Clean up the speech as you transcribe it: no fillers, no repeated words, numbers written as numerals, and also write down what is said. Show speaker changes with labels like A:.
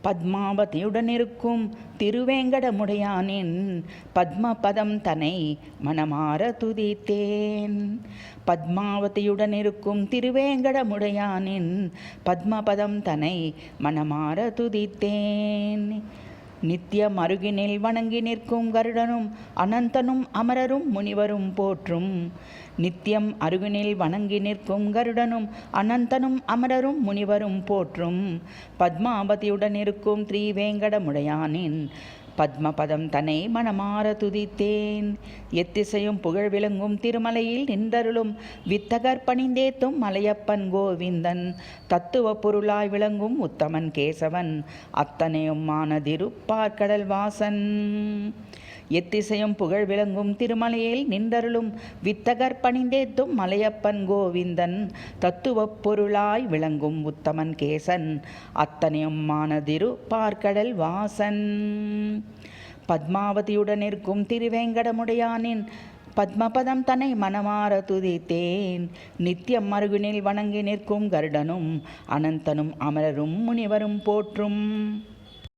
A: பத்மாவதியுடன் இருக்கும் திருவேங்கடமுடையானின் பத்மபதம் தனை மனமார துதித்தேன். பத்மாவதியுடன் இருக்கும் திருவேங்கடமுடையானின் பத்மபதம் தனை மனமார துதித்தேன். நித்தியம் அருகினில் வணங்கி நிற்கும் கருடனும் அனந்தனும் அமரரும் முனிவரும் போற்றும். நித்தியம் அருகினில் வணங்கி நிற்கும் கருடனும் அனந்தனும் அமரரும் முனிவரும் போற்றும். பத்மாவதியுடன் இருக்கும் ஸ்ரீவேங்கடமுடையானின் பத்மபதம் தன்னை மனமார துதித்தேன். எத்திசையும் புகழ் விளங்கும் திருமலையில் நின்றருளும் வித்தகர் பணிந்தேத்தும் மலையப்பன் கோவிந்தன். தத்துவ பொருளாய் விளங்கும் உத்தமன் கேசவன் அத்தனையும் மானதிருப்பார்கடல் வாசன். எத்திசையும் புகழ் விளங்கும் திருமலையில் நின்றருளும் வித்தகர் பணிந்தேத்தும் மலையப்பன் கோவிந்தன். தத்துவ பொருளாய் விளங்கும் உத்தமன் கேசன் அத்தனையும் மானதிருப்பார்கடல் வாசன். பத்மாவதியுடன் இருக்கும் திருவேங்கடமுடையானின் பத்மபதம் தன்னை மனமார துதித்தேன். நித்தியம் அருகினில் வணங்கி நிற்கும் கருடனும் அனந்தனும் அமரரும் முனிவரும் போற்றும்.